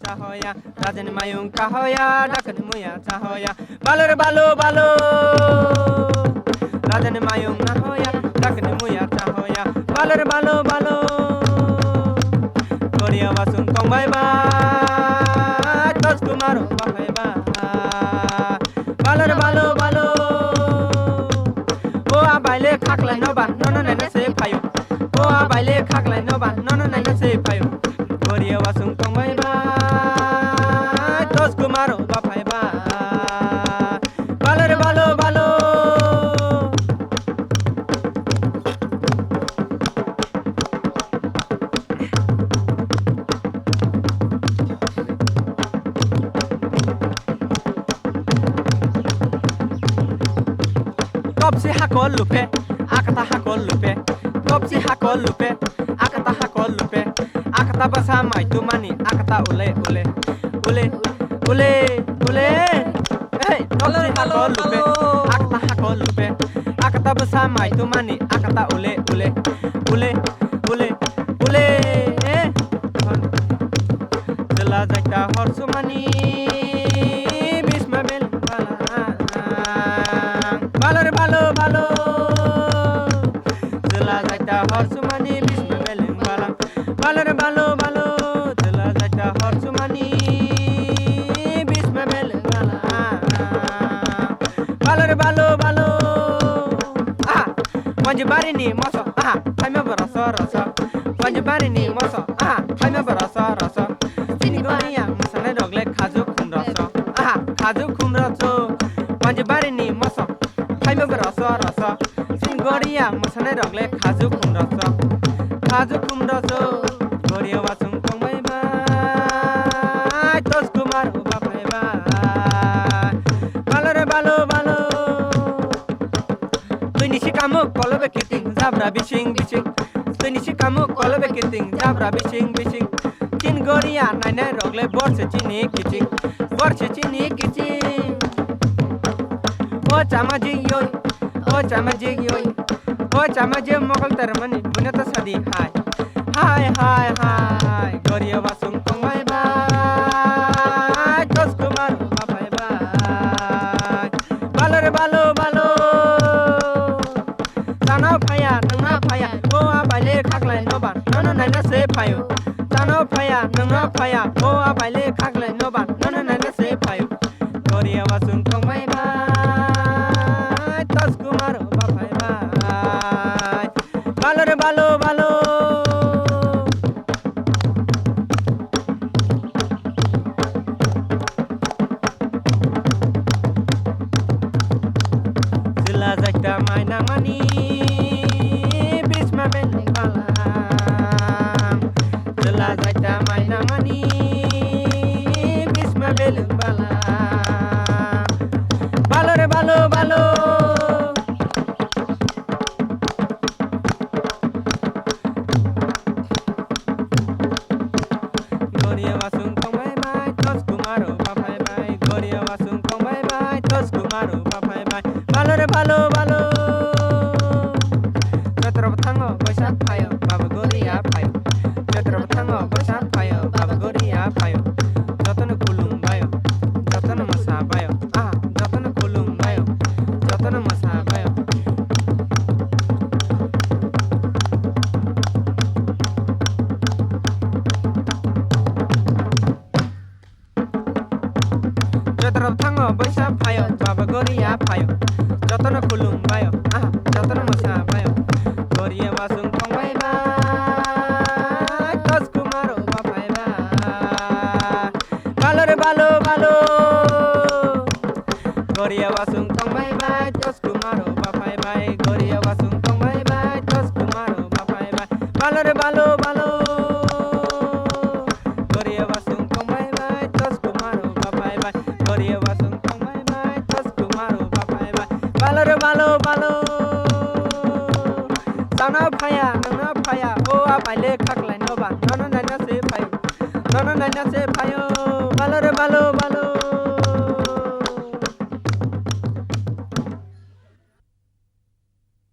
চাহয়া রাজেন মায়ুং কাহয়া ডাকন মুয়া চাহয়া বালর বালো বালো রাজেন মায়ুং না হয়া ডাকন মুয়া চাহয়া বালর বালো বালো করিয়া বাসুন কংবাই বা তস কুমারো বাহাই বা বালর বালো বালো ও আবাইলে খাকলাই নবা নন নাইনা সে ফায়ু ও আবাইলে খাকলাই নবা নন নাইনা সে ফায়ু করিয়া বাসুন কংবাই বা তস কুমারো বাহাই বা বালর বালো বালো Kopsi hakol lupe, akata hakol lupe. Kopsi hakol lupe, akata hakol lupe. Akata basa mai tu mani, akata ule ule ule ule ule. Hey, kopsi hakol lupe, akata hakol lupe. Akata basa mai tu mani, akata ule ule ule ule ule. Jela jaita horsu mani, bisma bel. বালর ভালো ভালো জেলা যাইতা হরসুমানি Vishnu Bellen বালা বালর ভালো ভালো জেলা যাইতা হরসুমানি Vishnu Bellen বালা বালর ভালো ভালো আহা পঞ্জবারিনি মস আহা ফাইমা বরস রস পঞ্জবারিনি মস আহা ফাইমা বরস রস চিনি গনিয়া মসনে রগলে খাজু খুম রস আহা খাজু খুম রস পঞ্জবারিনি মস ফাইমা রস রস সিংগড়িয়া মসনে রগলে খাজু খুম রস গড়িয়া বাসুং কংবাই বা তস কুমার বাপাই বা বালরে বালো বালো তুই নিশি কামু কলবে কিটিং জাবরা বিশিং বিশিং তুই নিশি কামু কলবে কিটিং জাবরা বিশিং বিশিং চিন গড়িয়া নাইনে রগলে বর্ষে চিনি কিচিং o chamaji yoy o chamaji yoy o chamaji mokal termani bunata sadi hai hai hai hai goriya basung kongbai ba tos kumar babai ba balor balo balo tanau phaya nangna phaya o abaile khaklai noban nono naina se phayo tanau phaya nangna phaya o abaile khaklai noban nono naina se phayo goriya basung kongbai ba বালর ভালো ভালো জেলা যাইতা মাইনা মানি বিষ্মা Bellen বালা জেলা যাইতা মাইনা মানি বিষ্মা Bellen বালা বালর ভালো ভালো গড়িয়া বাসুং কংবাই বাই তস কুমারো বাপাই বাই গড়িয়া বাসুং কংবাই বাই তস কুমারো বাপাই বাই বালর ভালো ভালো চৈত্র থাঙ্গ বৈশাখ ফায় বাবা গড়িয়া ফায় চৈত্র থাঙ্গ বৈশাখ ফায় বাবা গড়িয়া ফায় যতন কুলুম বায় যতন মশা বায় আহা যতন কুলুম বায় যতন মশা বায় যতন থাঙ্গ বৈশাখ ফায় বাবা গড়িয়া ফায় যতন কুলুম বায় আহা যতন মশা বায় গড়িয়া বাসুং কংবাই বা তস কুমারো বাপাই বা বালর ভালো ভালো গড়িয়া বাসুং কংবাই বা তস কুমারো বাপাই বাই গড়িয়া বাসুং কংবাই বা তস কুমারো বাপাই বাই বালর ভালো ভালো গড়িয়া বাসুং কংবাই বা তস কুমারো বাপাই বাই গড়িয়া বাসুং কংবাই বা তস কুমারো বাপাই বাই বালর ভালো ভালো তানা ফায়া নানা ফায়া ও আবাইলে খাকলাই নবা নন নাইনা সে ফায়ো নন নাইনা সে ফায়ো